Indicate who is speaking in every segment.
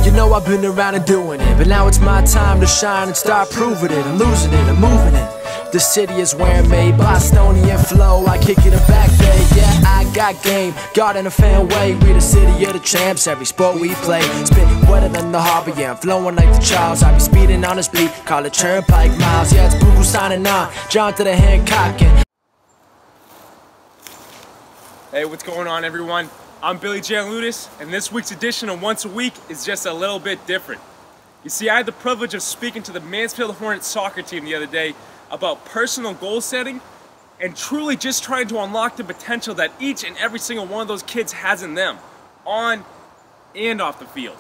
Speaker 1: You know I've been around and doing it, but now it's my time to shine and start proving it. I'm losing it, I'm moving it. The city is where I'm made, Bostonian flow, I kick it in back bay. Yeah, I got game, God in a fan way. We the city of the champs, every sport we play. Spit wetter than the harbor, yeah, I'm flowing like the Charles. I be speeding on this beat, call it Turnpike Miles. Yeah, it's Buku signing on, John to the Hancock.
Speaker 2: Hey, what's going on, everyone? I'm Billy Giannouloudis, and this week's edition of Once a Week is just a little bit different. You see, I had the privilege of speaking to the Mansfield Hornets soccer team the other day about personal goal setting and truly just trying to unlock the potential that each and every single one of those kids has in them, on and off the field.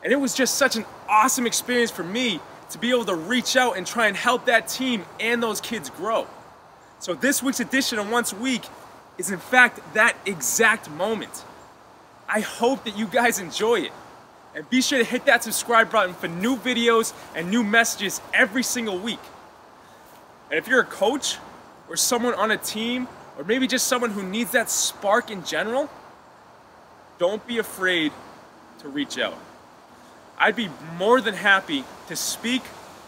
Speaker 2: And it was just such an awesome experience for me to be able to reach out and try and help that team and those kids grow. So this week's edition of Once a Week is in fact that exact moment. I hope that you guys enjoy it. And be sure to hit that subscribe button for new videos and new messages every single week. And if you're a coach or someone on a team, or maybe just someone who needs that spark in general, don't be afraid to reach out. I'd be more than happy to speak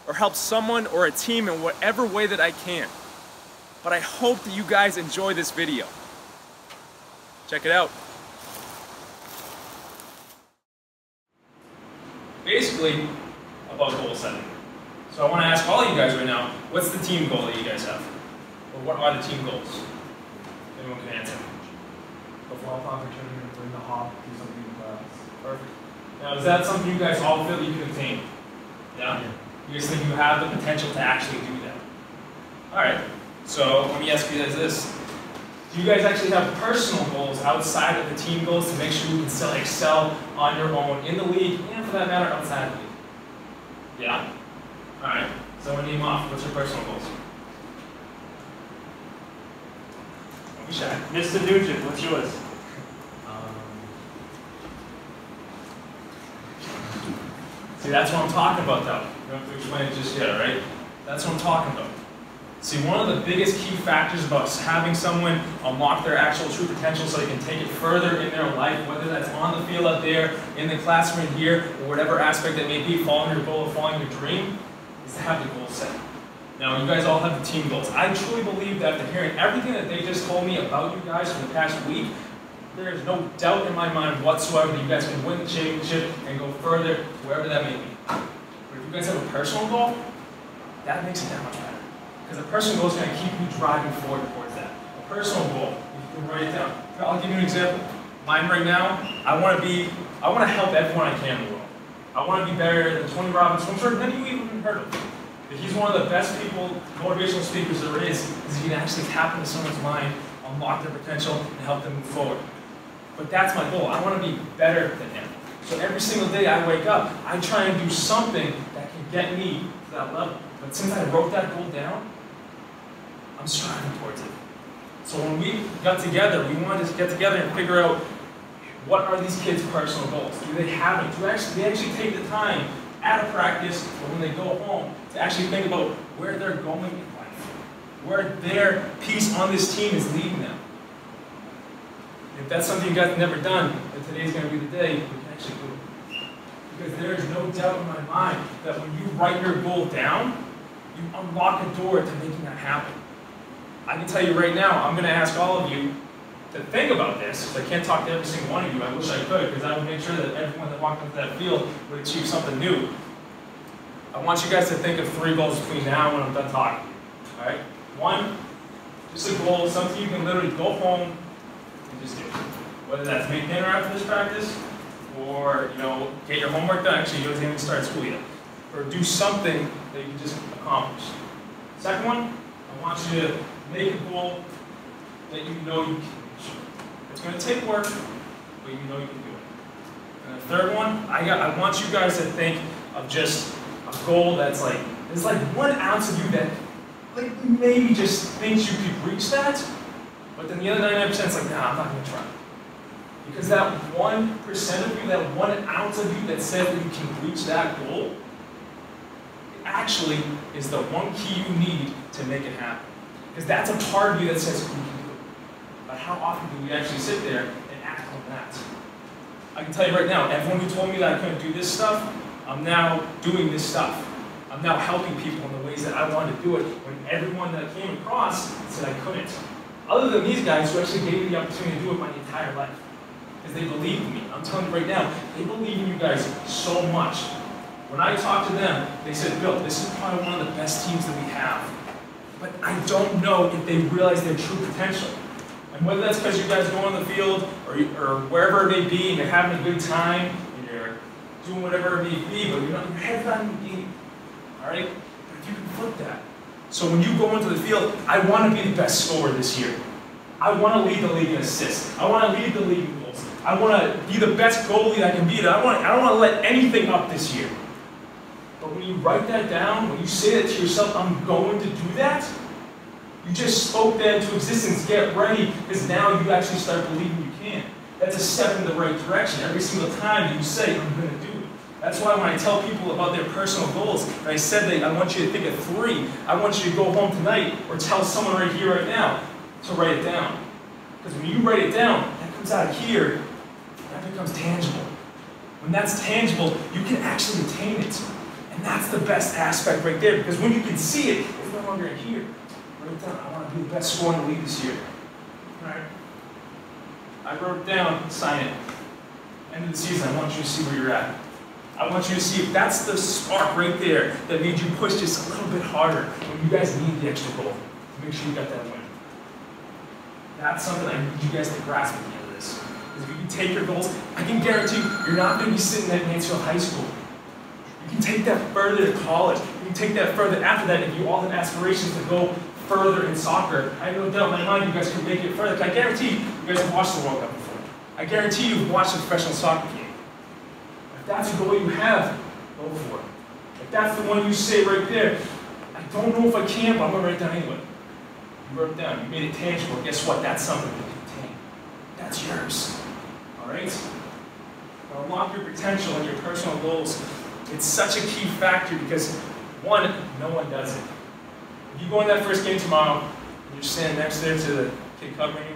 Speaker 2: or help someone or a team in whatever way that I can. But I hope that you guys enjoy this video. Check it out. Basically, about goal setting. So I want to ask all of you guys right now, what's the team goal that you guys have? Or what are the team goals? Anyone can answer.
Speaker 3: Go for all opportunity, bring the hop, do something in class.
Speaker 2: Perfect. Now, is that something you guys all feel that you can attain? Yeah? You guys think you have the potential to actually do that? Alright, so let me ask you guys this. Do you guys actually have personal goals outside of the team goals to make sure you can still excel on your own in the league, and for that matter, outside of the league? Yeah? Alright, someone name off. What's your personal goals? Don't be shy.
Speaker 4: Mr. Nugent, what's yours?
Speaker 2: See, that's what I'm talking about, though. You don't have to explain it just yet, alright? That's what I'm talking about. See, one of the biggest key factors about having someone unlock their actual true potential so they can take it further in their life, whether that's on the field out there, in the classroom here, or whatever aspect that may be, following your goal or following your dream, is to have the goal set. Now, you guys all have the team goals. I truly believe that after hearing everything that they just told me about you guys for the past week, there is no doubt in my mind whatsoever that you guys can win the championship and go further, wherever that may be. But if you guys have a personal goal, that makes it that much better. Because a personal goal is going to keep you driving forward towards that. A personal goal, you can write it down. I'll give you an example. Mine right now, I want to help everyone I can in the world. I want to be better than Tony Robbins, who I'm sure none of you even heard of. But he's one of the best people, motivational speakers there is, because he can actually tap into someone's mind, unlock their potential, and help them move forward. But that's my goal. I want to be better than him. So every single day I wake up, I try and do something that can get me to that level. But since I wrote that goal down, I'm striving towards it. So when we got together, we wanted to get together and figure out what are these kids' personal goals? Do they have it? Do they actually take the time at a practice or when they go home to actually think about where they're going in life, where their piece on this team is leading them? If that's something you guys have never done, then today's going to be the day we can actually do it. Because there is no doubt in my mind that when you write your goal down, you unlock a door to making that happen. I can tell you right now, I'm going to ask all of you to think about this, because I can't talk to every single one of you. I wish I could, because I would make sure that everyone that walked into that field would achieve something new. I want you guys to think of 3 goals between now and when I'm done talking. All right? 1, just a goal, something you can literally go home and just do. Whether that's make dinner after this practice, or get your homework done. Actually, you don't even start school yet. Or do something that you can just accomplish. Second one, I want you to make a goal that you know you can reach. It's going to take work, but you know you can do it. And the third one, I want you guys to think of just a goal that's like, there's like 1 ounce of you that like maybe just thinks you could reach that, but then the other 99% is like, nah, I'm not going to try. Because that 1% of you, that 1 ounce of you that said that you can reach that goal, it actually is the one key you need to make it happen. Because that's a part of you that says, we can do it. But how often do we actually sit there and act on that? I can tell you right now, everyone who told me that I couldn't do this stuff, I'm now doing this stuff. I'm now helping people in the ways that I wanted to do it when everyone that I came across said I couldn't. Other than these guys who actually gave me the opportunity to do it my entire life. Because they believed in me. I'm telling you right now, they believe in you guys so much. When I talked to them, they said, Bill, this is probably one of the best teams that we have. But I don't know if they realize their true potential. And whether that's because you guys go on the field or wherever it may be and you're having a good time and you're doing whatever it may be, but your head's not in the game. Alright? But if you can flip that. So when you go into the field, I want to be the best scorer this year. I want to lead the league in assists. I want to lead the league in goals. I want to be the best goalie I can be. I don't want to let anything up this year. But when you write that down, when you say that to yourself, I'm going to do that, you just spoke that into existence. Get ready, because now you actually start believing you can. That's a step in the right direction. Every single time that you say, I'm going to do it. That's why when I tell people about their personal goals, and I said that I want you to think of 3, I want you to go home tonight or tell someone right here, right now, to write it down. Because when you write it down, that comes out of here, that becomes tangible. When that's tangible, you can actually attain it. And that's the best aspect right there, because when you can see it, it's no longer in here. Write it down. I want to be the best scorer in the league this year. All right. I wrote it down, sign it. End of the season, I want you to see where you're at. I want you to see if that's the spark right there that made you push just a little bit harder when you guys need the extra goal to make sure you got that win. That's something I need you guys to grasp at the end of this. Because if you can take your goals, I can guarantee you're not going to be sitting at Mansfield High School. You can take that further to college. You can take that further after that if you all have aspirations to go further in soccer. I have no doubt in my mind you guys can make it further. I guarantee you guys have watched the World Cup before. I guarantee you've watched a professional soccer game. If that's a goal you have, go for it. If that's the one you say right there, I don't know if I can, but I'm going to write it down anyway. You wrote it down. You made it tangible. Guess what? That's something you can attain. That's yours. All right? To unlock your potential and your personal goals, it's such a key factor because, one, no one does it. If you go in that first game tomorrow, and you're standing next there to the kid covering you,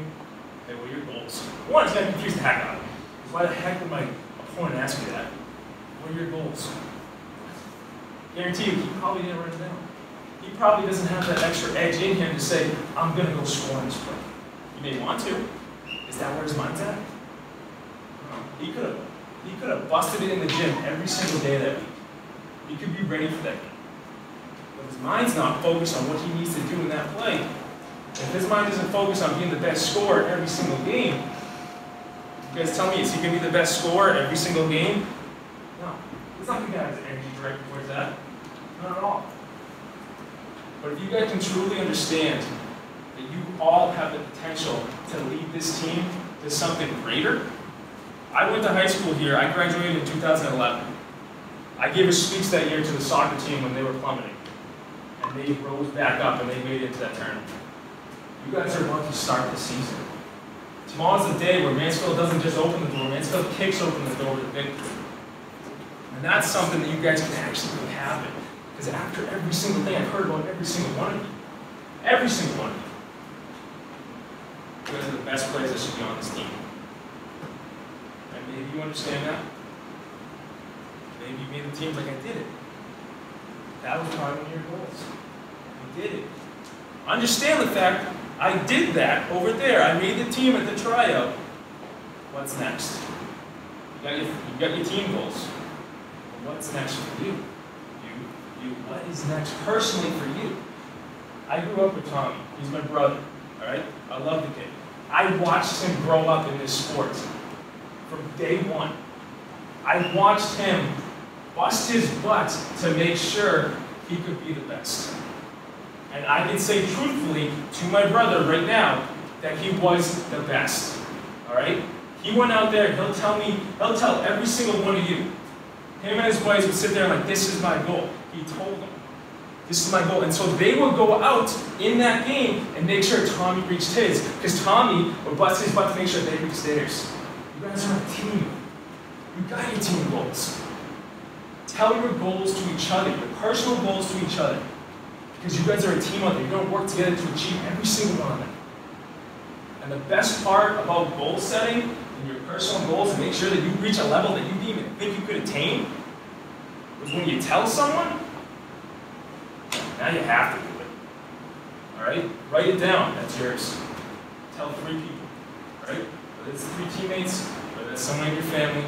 Speaker 2: hey, what are your goals? One, it's going to confuse the heck out of me. Because why the heck would my opponent ask me that? What are your goals? Guarantee you, he probably didn't write it down. He probably doesn't have that extra edge in him to say, I'm going to go score in this play. He may want to. Is that where his mind's at? No. He could have busted it in the gym every single day that week. He could be ready for that game. But his mind's not focused on what he needs to do in that play. If his mind isn't focused on being the best scorer every single game, you guys tell me, is he going to be the best scorer every single game? No. He's not going to have his energy directed towards that. Not at all. But if you guys can truly understand that you all have the potential to lead this team to something greater. I went to high school here. I graduated in 2011. I gave a speech that year to the soccer team when they were plummeting. And they rose back up and they made it into that tournament. You guys are going to start the season. Tomorrow's the day where Mansfield doesn't just open the door, Mansfield kicks open the door to victory. And that's something that you guys can actually make happen. Because after every single thing I've heard about every single one of you, every single one of you guys are the best players that should be on this team. And maybe you understand that. Maybe you made the team like I did it. That was probably one of your goals. You did it. Understand the fact I did that over there. I made the team at the tryout. What's next? You got your team goals. But what's next for you? What is next personally for you? I grew up with Tommy. He's my brother. All right? I love the kid. I watched him grow up in this sport from day one. I watched him bust his butt to make sure he could be the best. And I can say truthfully to my brother right now that he was the best. All right? He went out there, he'll tell every single one of you. Him and his boys would sit there like, this is my goal. He told them, this is my goal. And so they would go out in that game and make sure Tommy reached his. Because Tommy would bust his butt to make sure they reached theirs. You guys are a team. You got your team goals. Tell your goals to each other, your personal goals to each other. Because you guys are a team out there. You're going to work together to achieve every single one of them. And the best part about goal setting and your personal goals and make sure that you reach a level that you didn't even think you could attain is when you tell someone, now you have to do it. All right? Write it down. That's yours. Tell 3 people. All right? Whether it's 3 teammates, whether it's someone in your family,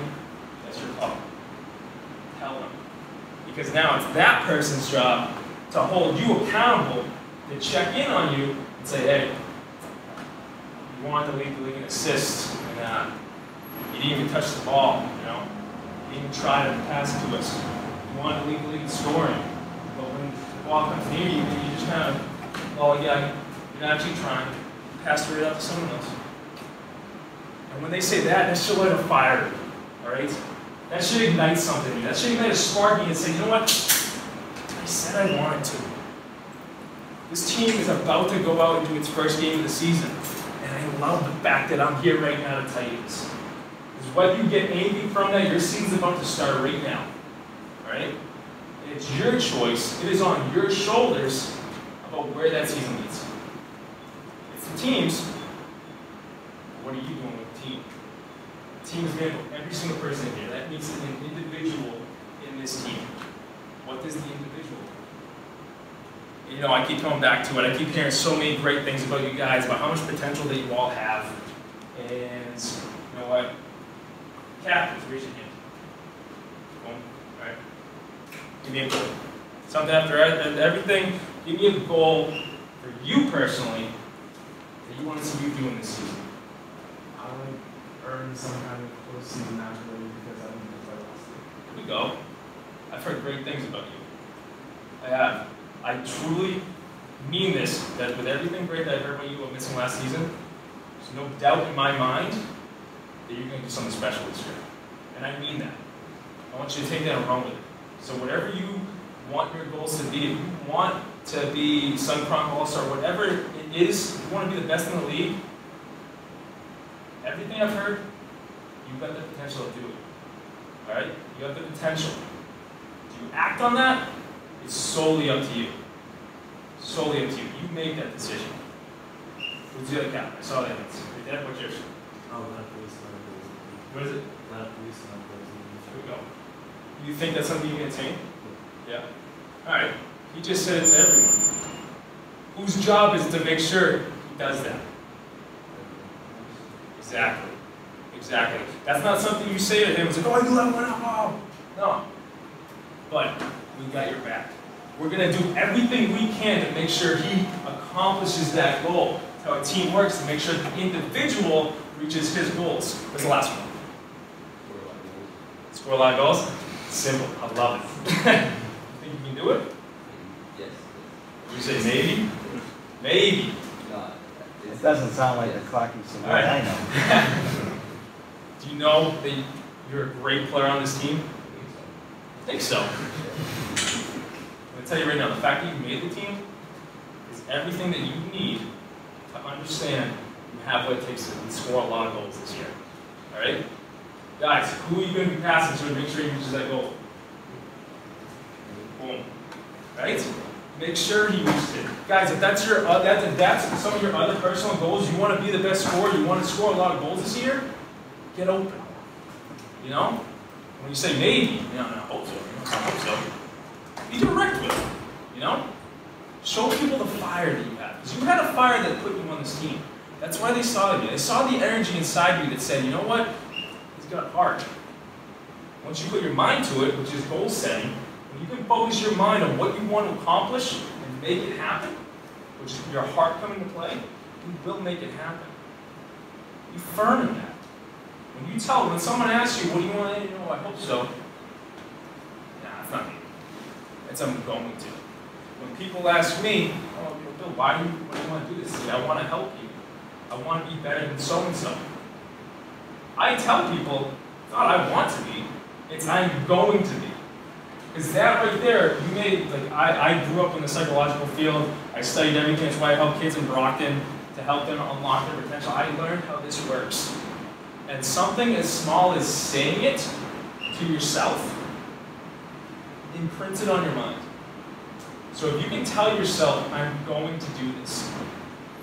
Speaker 2: that's your call. Tell them. Because now it's that person's job to hold you accountable, to check in on you and say, hey, you wanted to lead the league in assists, and you didn't even touch the ball, you know? You didn't even try to pass it to us. You wanted to lead the league in scoring. But when the ball comes near you, you just kind of, oh yeah, you're not actually trying. Pass it right out to someone else. And when they say that should light a fire, all right? That should ignite something in you. That should ignite a spark in you and say, you know what? I said I wanted to. This team is about to go out and do its first game of the season. And I love the fact that I'm here right now to tell you this. Because whether you get anything from that, your season's about to start right now. All right? And it's your choice. It is on your shoulders about where that season leads. It's the team's. What are you doing with the team? The team is made up of every single person here. That means an individual in this team. What does the individual do? You know, I keep coming back to it. I keep hearing so many great things about you guys, about how much potential that you all have. And you know what? Captains, raise your hand. Boom. All right. Give me a goal. Something after everything. Give me a goal for you personally that you want to see you doing this season.
Speaker 3: I want to earn some kind of postseason accolade because I don't think I lost it.
Speaker 2: Here we go. I've heard great things about you. I have. I truly mean this, that with everything great that I've heard about you about missing last season, there's no doubt in my mind that you're going to do something special this year. And I mean that. I want you to take that and run with it. So whatever you want your goals to be, if you want to be Sun Chronicle All-Star, whatever it is, if you want to be the best in the league, everything I've heard, you've got the potential to do it. All right? You have the potential. Do you act on that? It's solely up to you. Solely up to you. You make that decision. Who's the other cap? I saw that. Your dad, what's yours?
Speaker 3: Oh, left police,
Speaker 2: What is it?
Speaker 3: left police,
Speaker 2: Here we go. You think that's something you can attain? Yeah. All right. He just said it to everyone. Whose job is to make sure he does that? Exactly. Exactly. That's not something you say to him. It's like, oh, you let one out. Oh. No. But we got your back. We're going to do everything we can to make sure he accomplishes that goal. That's how a team works, to make sure the individual reaches his goals. What's the last one? Score a lot of goals? Simple. I love it. You think you can do it?
Speaker 4: Yes.
Speaker 2: You say maybe? Maybe.
Speaker 4: No,
Speaker 5: It doesn't sound like the clocky somewhere.
Speaker 2: All right.
Speaker 5: I know.
Speaker 2: Do you know that you're a great player on this team? I think so. I'm going to tell you right now, the fact that you made the team is everything that you need to understand you have what it takes to score a lot of goals this year. All right? Guys, who are you going to be passing to make sure he reaches that goal? Boom. Right? Make sure he reaches it. Guys, if that's your if that's some of your other personal goals, you want to be the best scorer, you want to score a lot of goals this year, get open. You know? When you say maybe, you know, I hope so. I hope so. Be direct with it. You know? Show people the fire that you have. Because you had a fire that put you on this team. That's why they saw you. They saw the energy inside you that said, you know what? He's got heart. Once you put your mind to it, which is goal setting, when you can focus your mind on what you want to accomplish and make it happen, which is your heart coming to play, you will make it happen. Be firm in that. When someone asks you, what do you want to, you know, I hope so. Nah, it's not me. It's I'm going to. When people ask me, oh, Bill, why do you want to do this? I want to help you. I want to be better than so-and-so. I tell people, it's not I want to be, it's I'm going to be. Because that right there, you made, like, I grew up in the psychological field. I studied everything. That's why I help kids in Brockton to help them unlock their potential. I learned how this works. And something as small as saying it to yourself imprints it on your mind. So if you can tell yourself, I'm going to do this.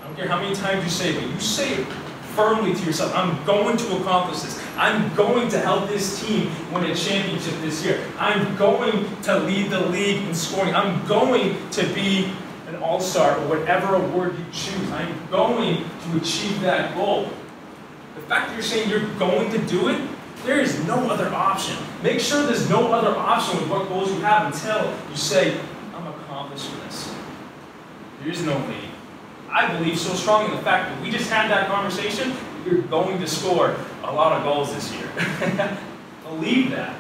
Speaker 2: I don't care how many times you say it, but you say it firmly to yourself, I'm going to accomplish this. I'm going to help this team win a championship this year. I'm going to lead the league in scoring. I'm going to be an all-star or whatever award you choose. I'm going to achieve that goal. The fact that you're saying you're going to do it, there is no other option. Make sure there's no other option with what goals you have until you say, I'm accomplishing this. There is no me. I believe so strongly in the fact that we just had that conversation, you're going to score a lot of goals this year. Believe that.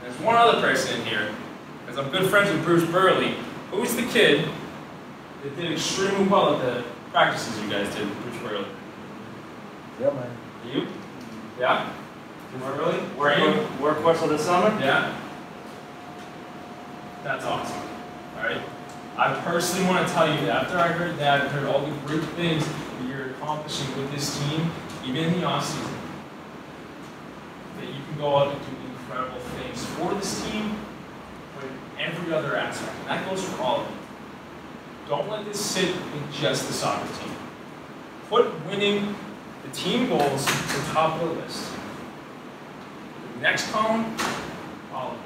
Speaker 2: There's one other person in here, because I'm good friends with Bruce Burley. Who's the kid that did extremely well at the practices you guys did, Bruce Burley?
Speaker 5: Yeah, man.
Speaker 2: You? Yeah? Bruce Burley? Where are you?
Speaker 5: Workhorse of the summer?
Speaker 2: Yeah? That's awesome. Alright? I personally want to tell you that after I heard that and heard all the great things that you're accomplishing with this team, even in the offseason, that you can go out and do incredible things for this team, but in every other aspect. And that goes for all of you. Don't let this sit in just the soccer team. Put winning the team goals to the top of the list. The next column, all of you.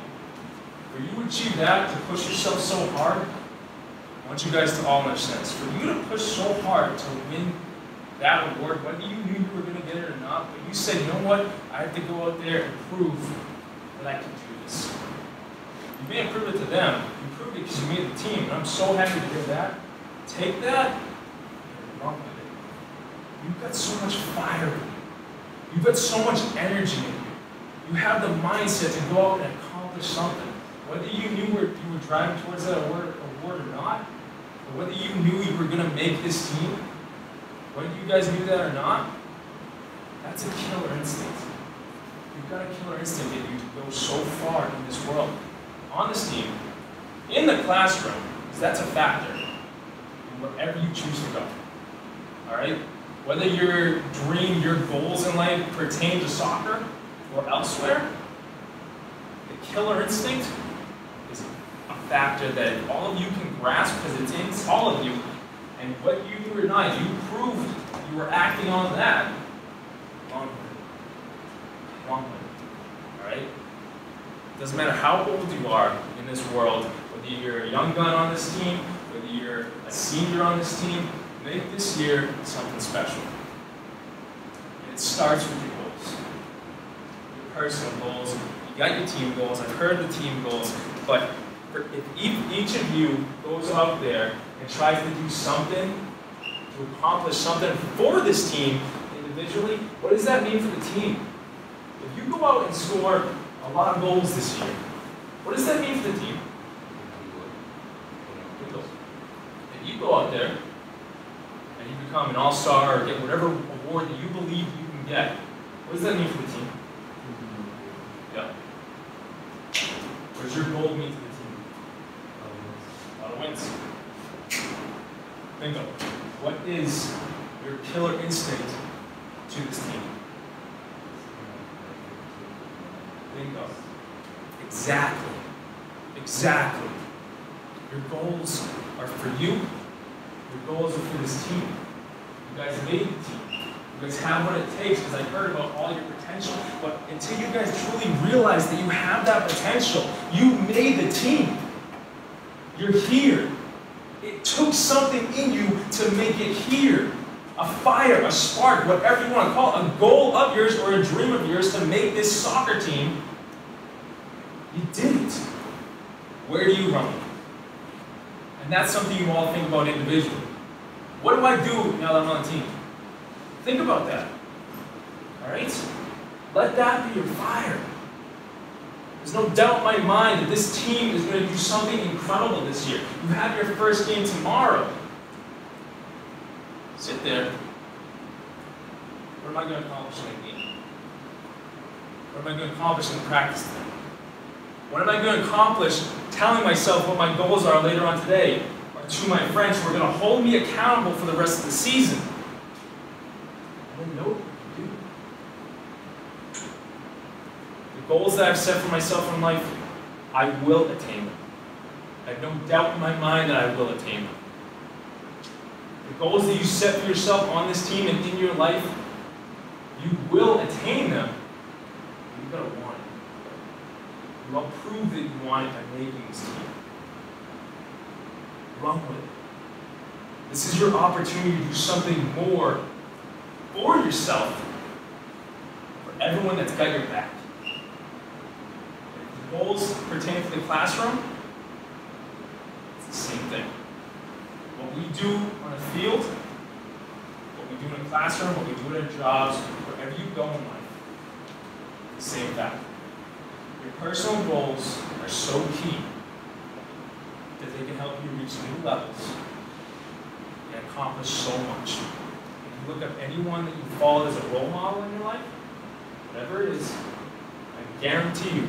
Speaker 2: For you to achieve that, to push yourself so hard, I want you guys to all understand this. For you to push so hard to win that award, whether you knew you were going to get it or not, but you said, you know what, I have to go out there and prove that I can do this. You may have proved it to them. You proved it because you made the team, and I'm so happy to hear that. Take that and run with it. You've got so much fire in you. You've got so much energy in you. You have the mindset to go out and accomplish something. Whether you knew you were driving towards that award or not, or whether you knew you were going to make this team, whether you guys knew that or not, that's a killer instinct. You've got a killer instinct in you to go so far in this world. On this team, in the classroom, because that's a factor in wherever you choose to go. Alright? Whether your dream, your goals in life pertain to soccer or elsewhere, the killer instinct is a factor that all of you can grasp because it's in all of you. And what you do or not, you proved you were acting on that. Long way. Long way. Alright? Doesn't matter how old you are in this world, whether you're a young gun on this team, whether you're a senior on this team, make this year something special. And it starts with your goals. Your personal goals. You got your team goals. I've heard the team goals. But if each of you goes out there and tries to do something, to accomplish something for this team individually, what does that mean for the team? If you go out and score a lot of goals this year, what does that mean for the team? If you go out there and you become an all-star or get whatever award that you believe you can get, what does that mean for the team? Yeah. What does your goal mean to the team? A lot of wins. Bingo. What is your killer instinct to this team? Bingo. Exactly. Exactly. Your goals are for you. Your goals are for this team. You guys made the team. You guys have what it takes, because I've heard about all your potential, but until you guys truly realize that you have that potential, you made the team. You're here. It took something in you to make it here. A fire, a spark, whatever you want to call it, a goal of yours or a dream of yours to make this soccer team. You did it. Where do you run? And that's something you all think about individually. What do I do now that I'm on the team? Think about that. Alright? Let that be your fire. There's no doubt in my mind that this team is going to do something incredible this year. You have your first game tomorrow. Sit there. What am I going to accomplish in the game? What am I going to accomplish in the practice today? What am I going to accomplish telling myself what my goals are later on today? Or to my friends who are going to hold me accountable for the rest of the season? I don't know what to do. The goals that I've set for myself in life, I will attain them. I have no doubt in my mind that I will attain them. The goals that you set for yourself on this team and in your life, you will attain them. You've got to want it. You will prove that you want it by making this team. Run with it. This is your opportunity to do something more for yourself, for everyone that's got your back. If the goals pertain to the classroom, it's the same thing. What we do on a field, what we do in a classroom, what we do in our jobs, wherever you go in life, the same fact. Your personal goals are so key that they can help you reach new levels and accomplish so much. If you look up anyone that you follow as a role model in your life, whatever it is, I guarantee you,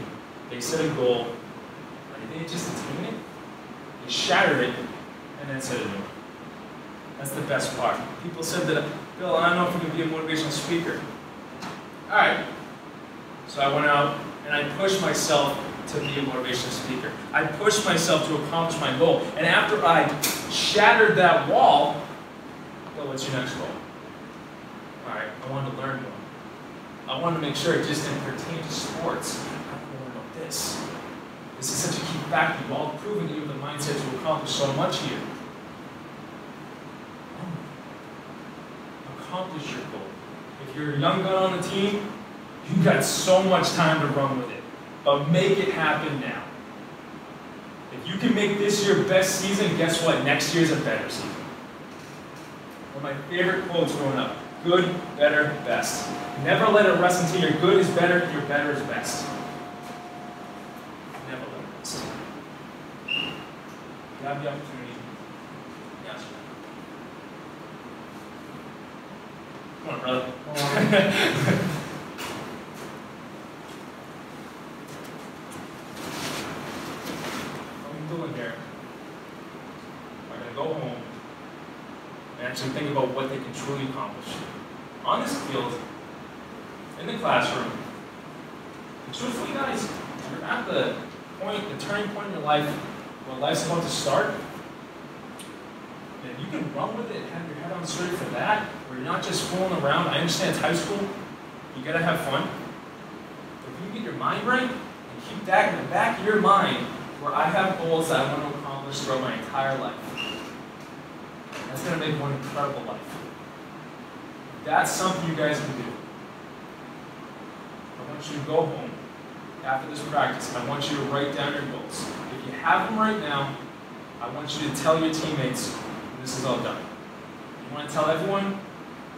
Speaker 2: they set a goal, and they didn't just attain it, they shattered it, and then set a new one. That's the best part. People said that, Bill, I don't know if you can be a motivational speaker. All right. So I went out and I pushed myself to be a motivational speaker. I pushed myself to accomplish my goal. And after I shattered that wall, Bill, what's your next goal? All right, I wanted to learn more. I wanted to make sure it just didn't pertain to sports. I want to learn about this. This is such a key factor. You've all proven that you have the mindset to accomplish so much here. Accomplish your goal. If you're a young gun on the team, you've got so much time to run with it. But make it happen now. If you can make this your best season, guess what? Next year's a better season. One of my favorite quotes growing up. Good, better, best. Never let it rest until your good is better, your better is best. Never let it rest. You have the opportunity. Yes. Come on, brother. What I'm doing here, I'm going to go home and actually think about what they can truly accomplish. On this field, in the classroom, and truthfully, guys, you're at the turning point in your life where life's about to start. And you can run with it and have your head on straight for that, where you're not just fooling around. I understand it's high school, you gotta have fun. But if you get your mind right and keep that in the back of your mind, where I have goals that I want to accomplish throughout my entire life, that's gonna make one incredible life. That's something you guys can do. I want you to go home after this practice, and I want you to write down your goals. If you have them right now, I want you to tell your teammates when this is all done. If you want to tell everyone,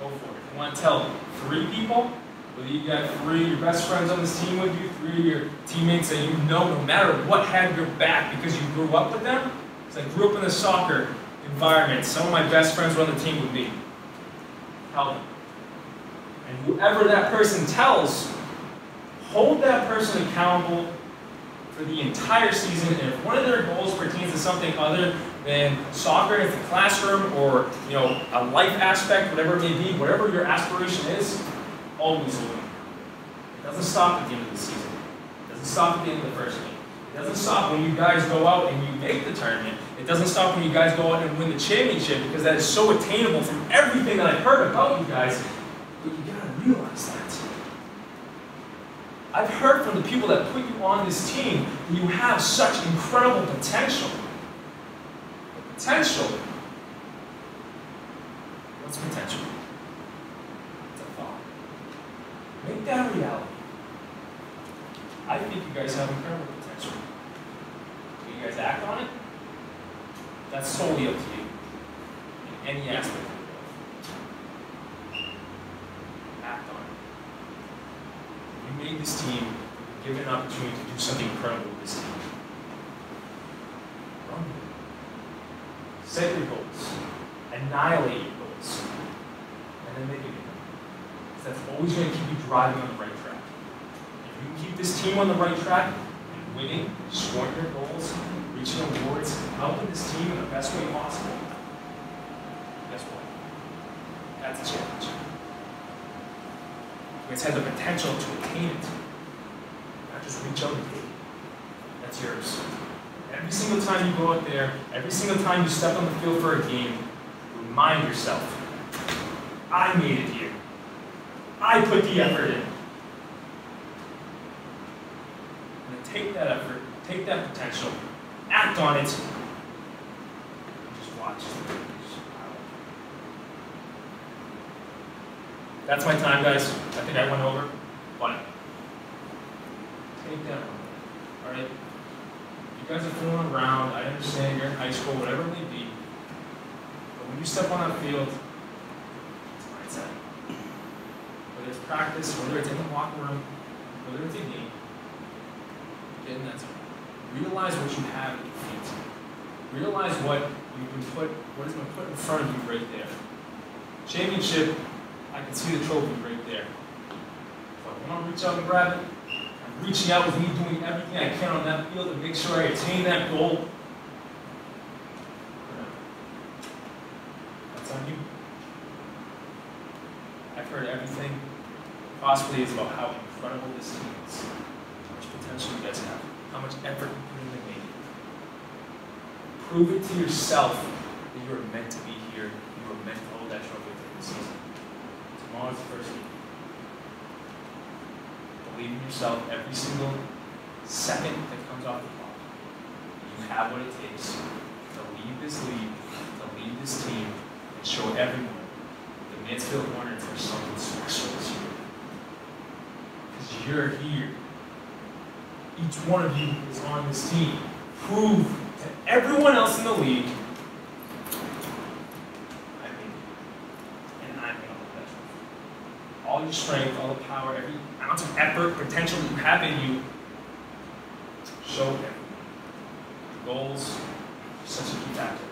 Speaker 2: go for it. If you want to tell 3 people, whether you got 3 of your best friends on this team with you, 3 of your teammates that you know no matter what had your back because you grew up with them. Because I grew up in a soccer environment. Some of my best friends were on the team with me. Tell them. And whoever that person tells, hold that person accountable for the entire season. And if one of their goals pertains to something other than soccer, if the classroom or a life aspect, whatever it may be, whatever your aspiration is, always hold it. It doesn't stop at the end of the season. It doesn't stop at the end of the first game. It doesn't stop when you guys go out and you make the tournament. It doesn't stop when you guys go out and win the championship, because that is so attainable from everything that I've heard about you guys. But you gotta realize that. I've heard from the people that put you on this team that you have such incredible potential. Potential. What's potential? It's a thought. Make that reality. I think you guys have incredible potential. Will you guys act on it? That's solely up to you. In any aspect of your life. Act on it. You made this team, given an opportunity to do something incredible with this team. Run with it. Set your goals. Annihilate your goals. And then make it bigger. Because that's always going to keep you driving on the right track. If you keep this team on the right track, and winning, scoring your goals, reaching awards, helping this team in the best way possible, guess what? That's a challenge. You guys have the potential to attain it. Not just reach out and take it. That's yours. Every single time you go out there, every single time you step on the field for a game, remind yourself, I made it here. I put the effort in. And then take that effort, take that potential, act on it, and just watch. That's my time, guys. I think I went over, but take that one. All right? You guys are fooling around. I understand you're in high school, whatever it may be. But when you step on that field, it's mindset. Whether it's practice, whether it's in the locker room, whether it's a game, get in that zone. Realize what you have at your feet. Realize what has been put in front of you right there. Championship, I can see the trophy right there. But when I reach out and grab it, I'm reaching out with me doing everything I can on that field to make sure I attain that goal. That's on you. I've heard everything possibly is about how incredible this team is, how much potential you guys have, how much effort you put into making it. Prove it to yourself that you are meant to be here, you are meant to hold that trophy at the end of the season. Tomorrow's the first week. Believe in yourself every single second that comes off the clock. You have what it takes to lead this league, to lead this team, and show everyone the Mansfield Hornets are something special this year. Because you're here. Each one of you is on this team. Prove to everyone else in the league, all your strength, all the power, every ounce of effort, potential that you have in you, show them. The goals are such a key factor.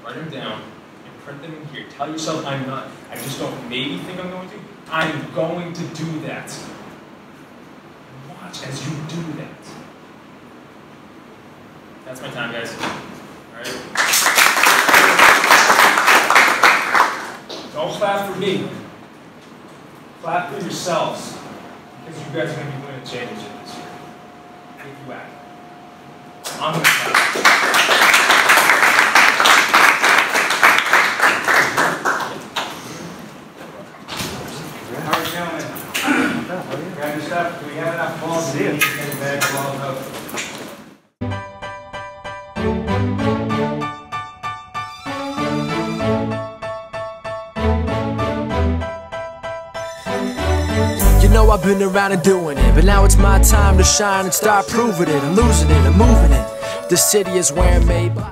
Speaker 2: Write them down and print them in here. Tell yourself, I just don't maybe think I'm going to. I'm going to do that. And watch as you do that. That's my time, guys. All right? Don't clap for me. Clap for yourselves, because you guys are going to be winning a championship this year. If you act. I'm going to clap.
Speaker 5: How are you doing? Grab your stuff. Do we have enough balls? See it. Get a bag of balls out.
Speaker 1: You know I've been around and doing it, but now it's my time to shine and start proving it. I'm losing it, I'm moving it. The city is where I'm made by